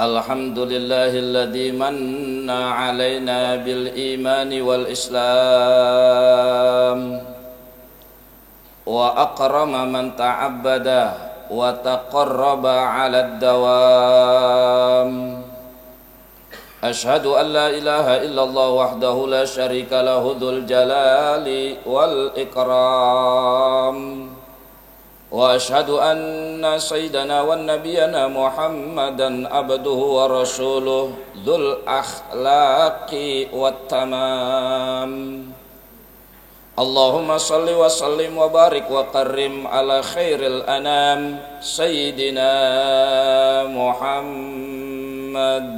Alhamdulillahilladzi manna 'alaina bil imani wal islam wa akrama man ta'abbada wa taqarraba 'ala ad-dawam. Ashhadu an la ilaha illallah wahdahu la syarika lahu dzul jalali wal ikram. Wa ashhadu anna sayyidana wa nabiyyana Muhammadan abduhu wa rasuluh dzul akhlaqi wat tamam. Allahumma salli wa sallim wa barik wa karrim ala khairil anam sayyidina Muhammad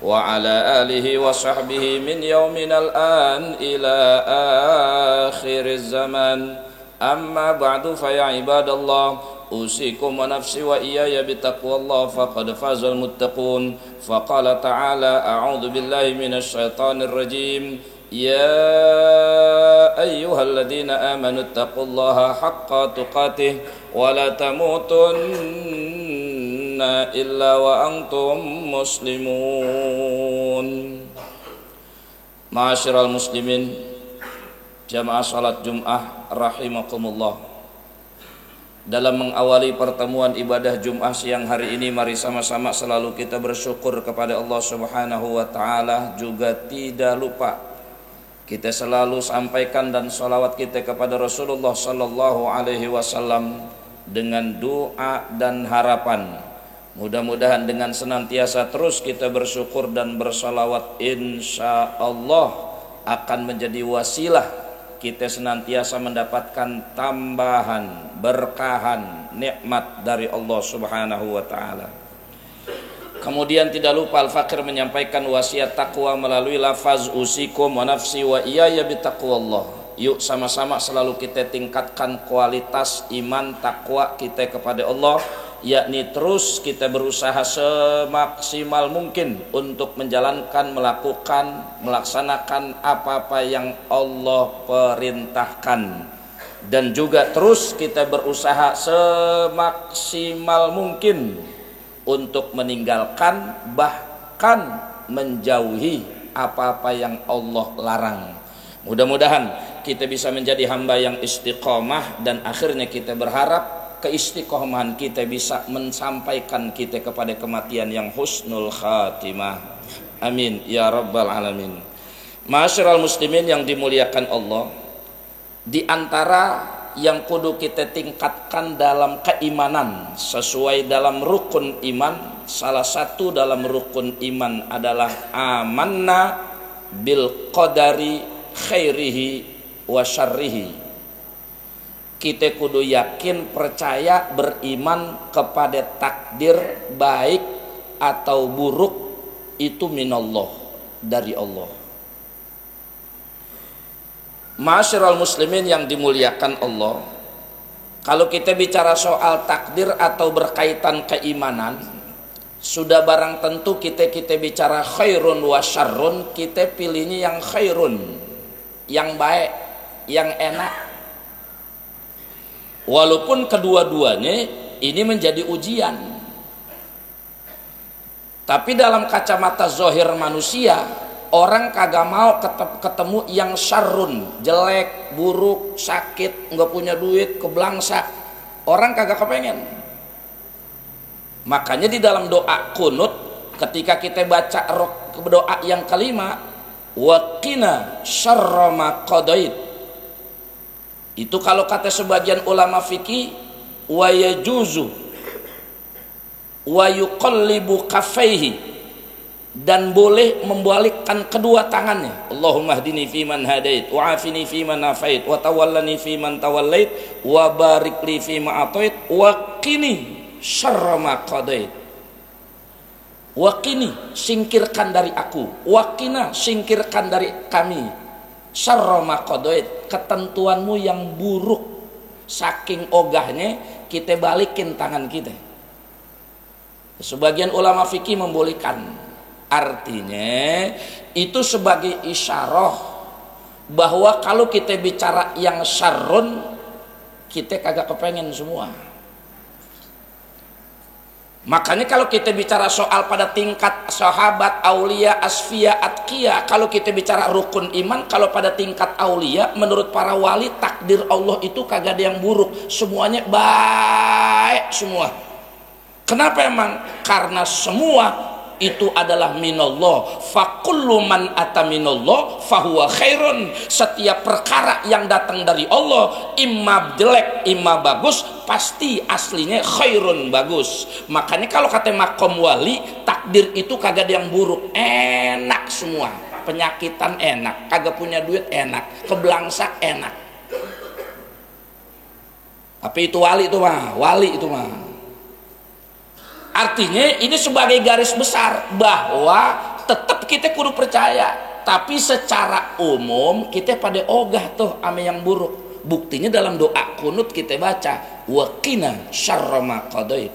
wa ala alihi wa sahbihi min yauminal an ila akhiriz zaman. Amma ba'du fa ya ibadallah, usikum wa nafsi wa iyaya bitaqwallah faqad fazal muttaqun. Faqala ta'ala a'udzu billahi minasy syaithanir rajim. Ya ayyuhalladzina amanu taqullaha haqqa tuqatih wa la tamutunna illa wa antum muslimun. Ma'asyiral muslimin, jamaah salat Jum'ah rahimakumullah. Dalam mengawali pertemuan ibadah Jum'ah siang hari ini, mari sama-sama selalu kita bersyukur kepada Allah Subhanahu wa ta'ala. Juga tidak lupa kita selalu sampaikan dan salawat kita kepada Rasulullah sallallahu alaihi wasallam dengan doa dan harapan. Mudah-mudahan dengan senantiasa terus kita bersyukur dan bersalawat, insya Allah akan menjadi wasilah kita senantiasa mendapatkan tambahan, berkahan, nikmat dari Allah Subhanahu wa ta'ala. Kemudian tidak lupa Al-Fakir menyampaikan wasiat takwa melalui lafaz usikum wa nafsi wa iyaya bitaqwallah. Yuk sama-sama selalu kita tingkatkan kualitas iman takwa kita kepada Allah, yakni terus kita berusaha semaksimal mungkin untuk menjalankan, melaksanakan apa-apa yang Allah perintahkan, dan juga terus kita berusaha semaksimal mungkin untuk meninggalkan, bahkan menjauhi apa-apa yang Allah larang. Mudah-mudahan kita bisa menjadi hamba yang istiqomah, dan akhirnya kita berharap keistiqomahan kita bisa mensampaikan kita kepada kematian yang husnul khatimah. Amin ya rabbal alamin. Ma'asyiral muslimin yang dimuliakan Allah, di antara yang kudu kita tingkatkan dalam keimanan sesuai dalam rukun iman, salah satu dalam rukun iman adalah amanna bil qadari khairihi wa syarrihi. Kita kudu yakin, percaya, beriman kepada takdir baik atau buruk itu minallah, dari Allah. Ma'asyiral muslimin yang dimuliakan Allah, kalau kita bicara soal takdir atau berkaitan keimanan, sudah barang tentu kita bicara khairun wa syarrun, kita pilihnya yang khairun, yang baik, yang enak. Walaupun kedua-duanya ini menjadi ujian, tapi dalam kacamata zahir manusia, orang kagak mau ketemu yang syarrun, jelek, buruk, sakit, nggak punya duit, keblangsa. Orang kagak kepengen. Makanya di dalam doa kunut, ketika kita baca doa yang kelima, waqina syarra ma qadait, itu kalau kata sebagian ulama fikih, wa yajuzu wa yuqallibu kaffaihi, dan boleh membalikkan kedua tangannya. Allahumma hdini fiman hadait, wa afini fiman afait, wa tawallani fiman tawallait, wa barik li fima atait, wa qini syarra ma qadait. Wa qini, singkirkan dari aku, wa qina, singkirkan dari kami, syarra ma qadait, ketentuanmu yang buruk. Saking ogahnya kita balikin tangan kita. Sebagian ulama fikih membolehkan, artinya itu sebagai isyarah bahwa kalau kita bicara yang syarrun, kita kagak kepengen semua. Makanya kalau kita bicara soal pada tingkat sahabat, aulia, asfiya, atqiya, kalau kita bicara rukun iman, kalau pada tingkat aulia, menurut para wali, takdir Allah itu kagak ada yang buruk, semuanya baik semua. Kenapa emang? Karena semua itu adalah minallah. Fakullu man ata minallah fahuwa khairun. Setiap perkara yang datang dari Allah, imma jelek imma bagus, pasti aslinya khairun, bagus. Makanya kalau kata makom wali, takdir itu kagak ada yang buruk, enak semua. Penyakitan enak, kagak punya duit enak, keblangsak enak. Tapi itu wali itu mah, wali itu mah. Artinya ini sebagai garis besar bahwa tetap kita kudu percaya, tapi secara umum kita pada ogah tuh ame yang buruk. Buktinya dalam doa kunut kita baca waqina syarra ma qadait.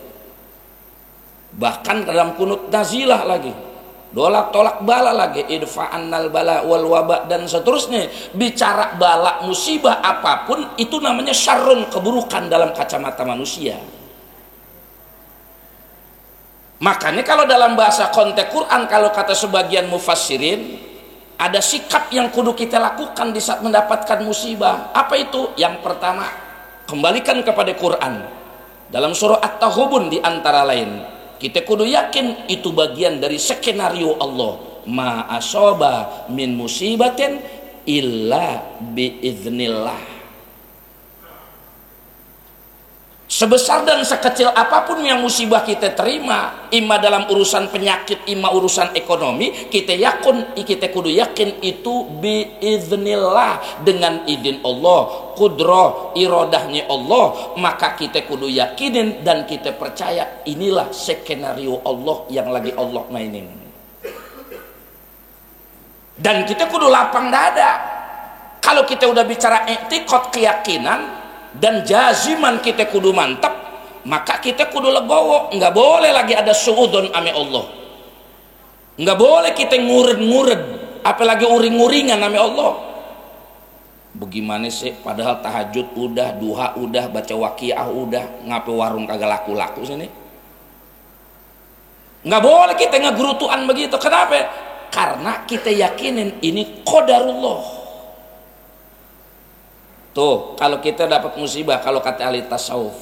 Bahkan dalam kunut nazilah lagi, tolak bala lagi, idfa'annal bala wal waba, dan seterusnya. Bicara bala musibah apapun itu namanya syarrun, keburukan dalam kacamata manusia. Makanya kalau dalam bahasa konteks Quran, kalau kata sebagian mufassirin, ada sikap yang kudu kita lakukan di saat mendapatkan musibah. Apa itu? Yang pertama, kembalikan kepada Quran. Dalam surah At-Taghabun di antara lain, kita kudu yakin itu bagian dari skenario Allah. Ma asaba min musibatin illa biiznillah. Sebesar dan sekecil apapun yang musibah kita terima, imma dalam urusan penyakit, imma urusan ekonomi, kita kudu yakin itu biiznillah, dengan izin Allah, kudrah iradahnya Allah. Maka kita kudu yakinin dan kita percaya inilah skenario Allah yang lagi Allah mainin. Dan kita kudu lapang dada. Kalau kita udah bicara i'tiqad, keyakinan, dan jaziman kita kudu mantap, maka kita kudu legowo. Nggak boleh lagi ada suudon ame Allah, nggak boleh kita ngured-ngured, apalagi uring-uringan ame Allah. Bagaimana sih, padahal tahajud udah, duha udah, baca waqiah udah, ngapain warung kagak laku-laku sini? Nggak boleh kita ngegerutuan begitu. Kenapa? Karena kita yakinin ini qadarullah. Tuh, kalau kita dapat musibah, kalau kata ahli tasawuf.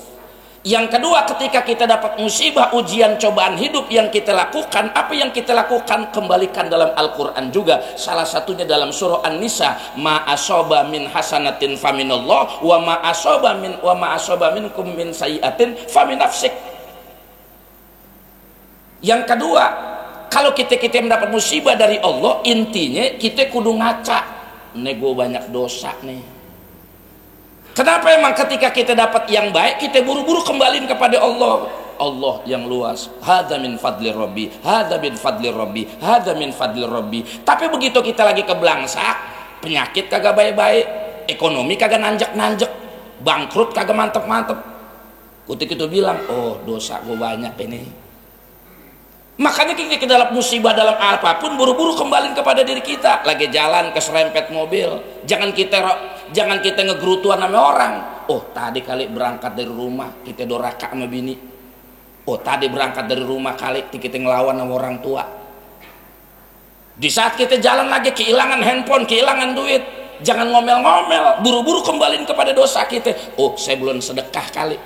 Yang kedua, ketika kita dapat musibah, ujian, cobaan hidup yang kita lakukan, apa yang kita lakukan? Kembalikan dalam Al-Quran juga. Salah satunya dalam surah An-Nisa, ma asaba min hasanatin faminallah, wa ma asaba minkum min sayyi'atin famin nafsik. Yang kedua, kalau kita mendapat musibah dari Allah, intinya kita kudu ngaca, nego banyak dosa nih. Kenapa emang ketika kita dapat yang baik, kita buru-buru kembaliin kepada Allah. Allah yang luas, hadza min fadli rabbi, hadza min fadli rabbi, hadza min fadli rabbi. Tapi begitu kita lagi keblangsak, penyakit kagak baik-baik, ekonomi kagak nanjek-nanjek, bangkrut kagak mantep-mantep, kutik itu bilang, oh dosa gue banyak ini. Makanya kita dalam musibah, dalam apapun, buru-buru kembaliin kepada diri kita. Lagi jalan keserempet mobil, jangan kita ngegerutuan sama orang. Oh tadi kali berangkat dari rumah kita doraka sama bini. Oh tadi berangkat dari rumah kali kita ngelawan sama orang tua. Di saat kita jalan lagi kehilangan handphone, kehilangan duit, jangan ngomel-ngomel, buru-buru kembaliin kepada dosa kita. Oh saya belum sedekah kali,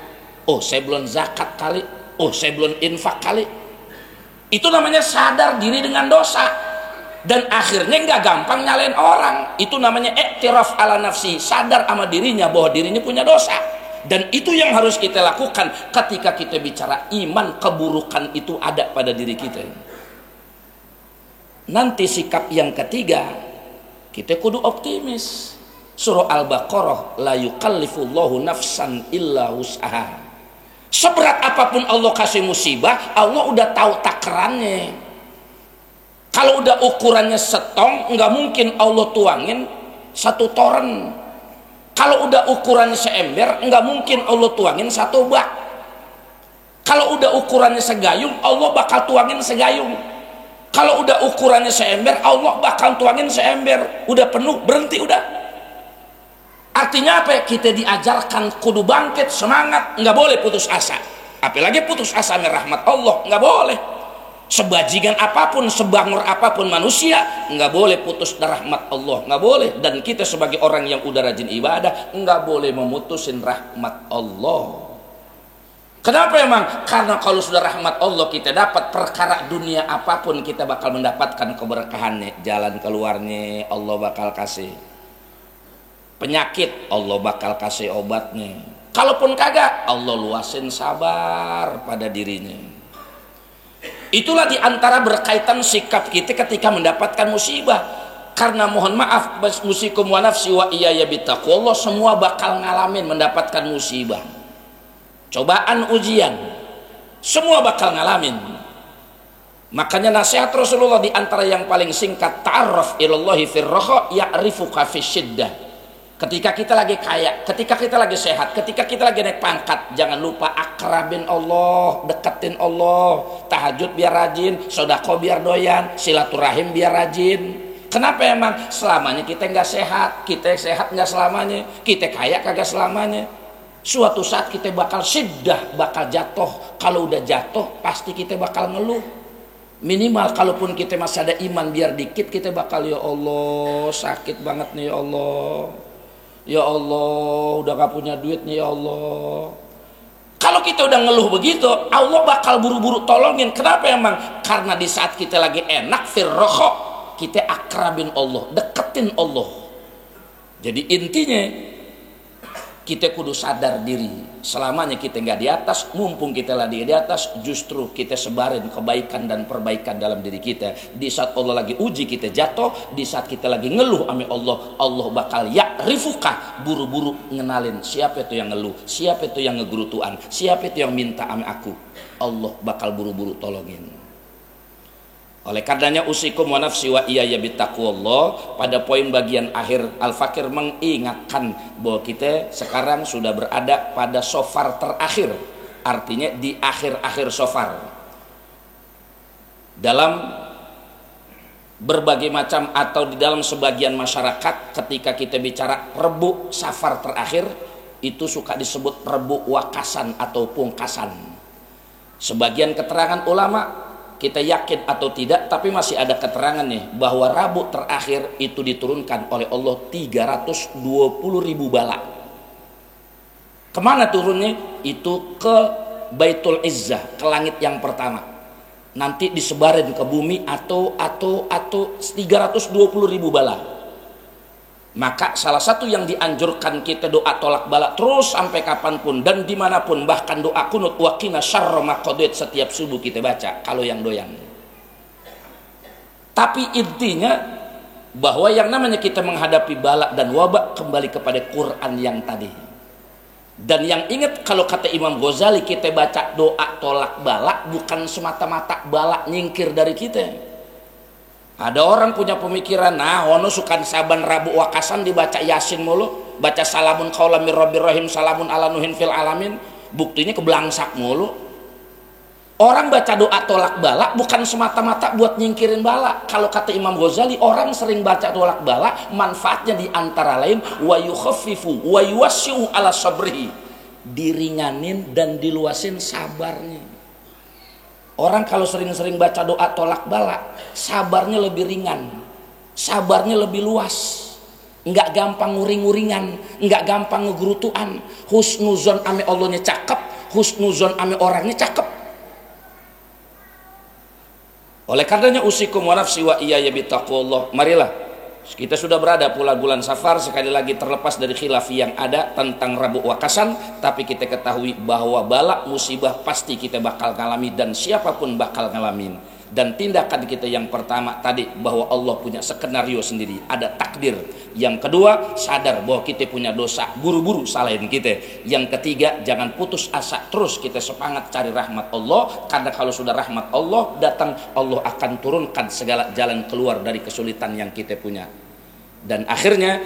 oh saya belum zakat kali, oh saya belum infak kali. Itu namanya sadar diri dengan dosa, dan akhirnya nggak gampang nyalain orang. Itu namanya iktiraf ala nafsi, sadar sama dirinya bahwa dirinya punya dosa. Dan itu yang harus kita lakukan ketika kita bicara iman. Keburukan itu ada pada diri kita. Nanti sikap yang ketiga, kita kudu optimis. Surah Al-Baqarah, la yukallifullahu nafsan illa wus'aha. Seberat apapun Allah kasih musibah, Allah udah tahu takarannya. Kalau udah ukurannya setong, nggak mungkin Allah tuangin satu toren. Kalau udah ukurannya seember, nggak mungkin Allah tuangin satu bak. Kalau udah ukurannya segayung, Allah bakal tuangin segayung. Kalau udah ukurannya seember, Allah bakal tuangin seember. Udah penuh, berhenti udah. Artinya apa? Kita diajarkan kudu bangkit, semangat, nggak boleh putus asa. Apalagi putus asa dari rahmat Allah, nggak boleh. Sebajingan apapun, sebangur apapun manusia, nggak boleh putus dari rahmat Allah, nggak boleh. Dan kita sebagai orang yang udah rajin ibadah, nggak boleh memutusin rahmat Allah. Kenapa emang? Karena kalau sudah rahmat Allah kita dapat, perkara dunia apapun kita bakal mendapatkan keberkahannya. Jalan keluarnya Allah bakal kasih. Penyakit Allah bakal kasih obatnya. Kalaupun kagak, Allah luasin sabar pada dirinya. Itulah diantara berkaitan sikap kita ketika mendapatkan musibah. Karena mohon maaf, musikum wa nafsi wa iyaya bittaqwallah, semua bakal ngalamin mendapatkan musibah, cobaan, ujian, semua bakal ngalamin. Makanya nasihat Rasulullah diantara yang paling singkat, ta'arraf ilallahi fir raha ya'rifuka fis syiddah. Ketika kita lagi kaya, ketika kita lagi sehat, ketika kita lagi naik pangkat, jangan lupa akrabin Allah, deketin Allah, tahajud biar rajin, sedekah biar doyan, silaturahim biar rajin. Kenapa emang? Selamanya kita nggak sehat, kita sehat nggak selamanya, kita kaya kagak selamanya. Suatu saat kita bakal syiddah, bakal jatuh. Kalau udah jatuh, pasti kita bakal ngeluh. Minimal kalaupun kita masih ada iman biar dikit, kita bakal, ya Allah sakit banget nih ya Allah. Ya Allah, udah gak punya duit nih ya Allah. Kalau kita udah ngeluh begitu, Allah bakal buru-buru tolongin. Kenapa emang? Karena di saat kita lagi enak, firroho, kita akrabin Allah, deketin Allah. Jadi intinya, kita kudu sadar diri. Selamanya kita nggak di atas, mumpung kita lagi di atas, justru kita sebarin kebaikan dan perbaikan dalam diri kita. Di saat Allah lagi uji kita jatuh, di saat kita lagi ngeluh ame Allah, Allah bakal ya'rifuka, buru-buru ngenalin siapa itu yang ngeluh, siapa itu yang ngegerutuan, siapa itu yang minta ame aku. Allah bakal buru-buru tolongin. Oleh karenanya usikum wa nafsi wa iyaya bittaqwallah, pada poin bagian akhir Al-Fakir mengingatkan bahwa kita sekarang sudah berada pada shofar terakhir, artinya di akhir-akhir shofar. Dalam berbagai macam atau di dalam sebagian masyarakat, ketika kita bicara Rebu Safar terakhir, itu suka disebut Rebu Wakasan atau Pungkasan. Sebagian keterangan ulama, kita yakin atau tidak, tapi masih ada keterangan nih bahwa Rabu terakhir itu diturunkan oleh Allah 320.000 bala. Kemana turunnya? Itu ke Baitul Izzah, ke langit yang pertama. Nanti disebarin ke bumi atau 320.000 bala. Maka salah satu yang dianjurkan kita doa tolak bala terus sampai kapanpun dan dimanapun, bahkan doa kunut waqina syarra ma qadait setiap subuh kita baca kalau yang doyan. Tapi intinya bahwa yang namanya kita menghadapi bala dan wabak kembali kepada Quran yang tadi. Dan yang ingat, kalau kata Imam Ghazali, kita baca doa tolak bala bukan semata-mata bala nyingkir dari kita. Ada orang punya pemikiran, nah ono sukan saban Rabu Wakasan dibaca Yasin mulu, baca salamun qaulam mir rabbir rahim, salamun ala nuhin fil alamin, buktinya keblangsak mulu. Orang baca doa tolak bala bukan semata-mata buat nyingkirin bala. Kalau kata Imam Ghazali, orang sering baca tolak bala, manfaatnya di antara lain wa yukhaffifu wa yuwassi'u ala sabrihi, diringanin dan diluasin sabarnya. Orang kalau sering-sering baca doa tolak bala, sabarnya lebih ringan, sabarnya lebih luas, nggak gampang nguring-nguringan, nggak gampang ngegerutuan. Husnuzon ame Allahnya cakep, husnuzon ame orangnya cakep. Oleh karenanya usikum wa nafsi wa iyaya bittaqwallah. Marilah, kita sudah berada pula bulan Safar, sekali lagi terlepas dari khilaf yang ada tentang Rabu Wakasan, tapi kita ketahui bahwa bala musibah pasti kita bakal ngalami dan siapapun bakal ngalamin. Dan tindakan kita yang pertama tadi bahwa Allah punya skenario sendiri, ada takdir. Yang kedua, sadar bahwa kita punya dosa, buru-buru salahin kita. Yang ketiga, jangan putus asa, terus kita semangat cari rahmat Allah, karena kalau sudah rahmat Allah datang, Allah akan turunkan segala jalan keluar dari kesulitan yang kita punya. Dan akhirnya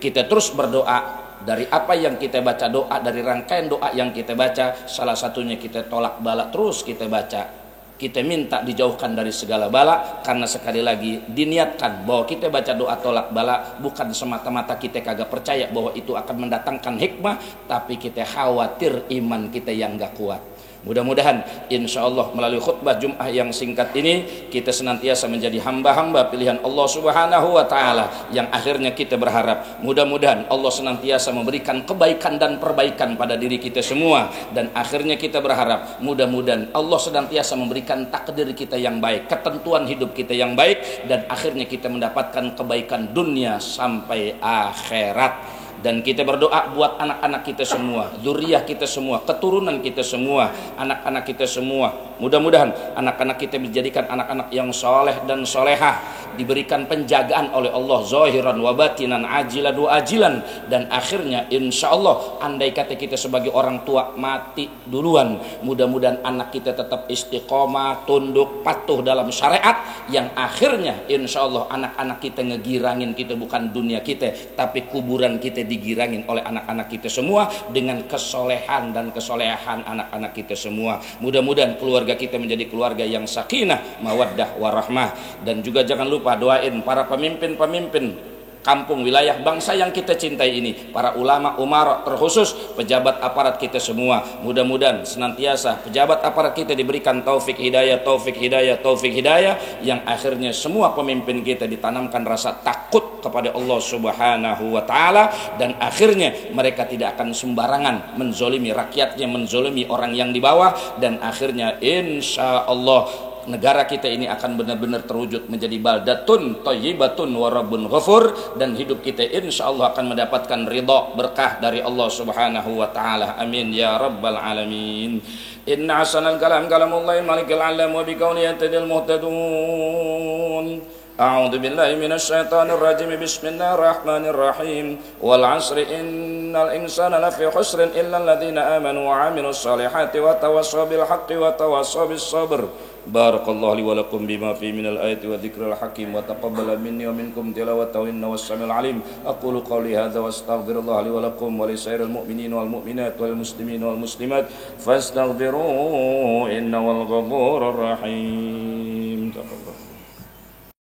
kita terus berdoa. Dari apa yang kita baca doa, dari rangkaian doa yang kita baca, salah satunya kita tolak bala terus kita baca. Kita minta dijauhkan dari segala bala, karena sekali lagi diniatkan bahwa kita baca doa tolak bala bukan semata-mata kita kagak percaya bahwa itu akan mendatangkan hikmah, tapi kita khawatir iman kita yang gak kuat. Mudah-mudahan insya Allah melalui khutbah Jum'ah yang singkat ini kita senantiasa menjadi hamba-hamba pilihan Allah Subhanahu wa Ta'ala, yang akhirnya kita berharap mudah-mudahan Allah senantiasa memberikan kebaikan dan perbaikan pada diri kita semua, dan akhirnya kita berharap mudah-mudahan Allah senantiasa memberikan takdir kita yang baik, ketentuan hidup kita yang baik, dan akhirnya kita mendapatkan kebaikan dunia sampai akhirat. Dan kita berdoa buat anak-anak kita semua, zuriyah kita semua, keturunan kita semua, anak-anak kita semua. Mudah-mudahan anak-anak kita dijadikan anak-anak yang soleh dan solehah, diberikan penjagaan oleh Allah zahiran wa batinan, ajilan wa ajilan, dan akhirnya insya Allah andai kata kita sebagai orang tua mati duluan, mudah-mudahan anak kita tetap istiqomah, tunduk, patuh dalam syariat, yang akhirnya insya Allah anak-anak kita ngegirangin kita bukan dunia kita, tapi kuburan kita digirangin oleh anak-anak kita semua dengan kesolehan dan kesolehan anak-anak kita semua. Mudah-mudahan keluarga kita menjadi keluarga yang sakinah, mawaddah, warahmah. Dan juga jangan lupa doain para pemimpin-pemimpin kampung, wilayah, bangsa yang kita cintai ini, para ulama, umara, terkhusus pejabat aparat kita semua. Mudah-mudahan senantiasa pejabat aparat kita diberikan taufik hidayah, taufik hidayah, taufik hidayah, yang akhirnya semua pemimpin kita ditanamkan rasa takut kepada Allah Subhanahu wa Ta'ala, dan akhirnya mereka tidak akan sembarangan menzolimi rakyatnya, menzolimi orang yang di bawah, dan akhirnya insya Allah negara kita ini akan benar-benar terwujud menjadi baldatun thayyibatun wa rabbun ghafur, dan hidup kita insyaallah akan mendapatkan ridha berkah dari Allah Subhanahu wa Ta'ala. Amin ya rabbal alamin. Inna hasanal kalam kalamullahi malikil alam wa bikauni yatadil muhtadun. A'udzu billahi minasy syaithanir rajim. Bismillahirrahmanirrahim. Wal 'asri innal insana lafi khusrin illa alladziina aamanu wa 'amilus shalihati wa tawassaw bil haqqi wa tawassaw bis sabr. Barakallahu li wa lakum bima fi minal ayati wa dzikril hakim wa taqabbala minni wa minkum tilawatahu innahu was-sami'ul 'alim. Aqulu qawli hadza wa astaghfirullaha li wa lakum wa li sairil mu'minin wal mu'minat wal muslimin wal muslimat fastaghfiruhu innahu wal ghafurur rahim. Taqabbal.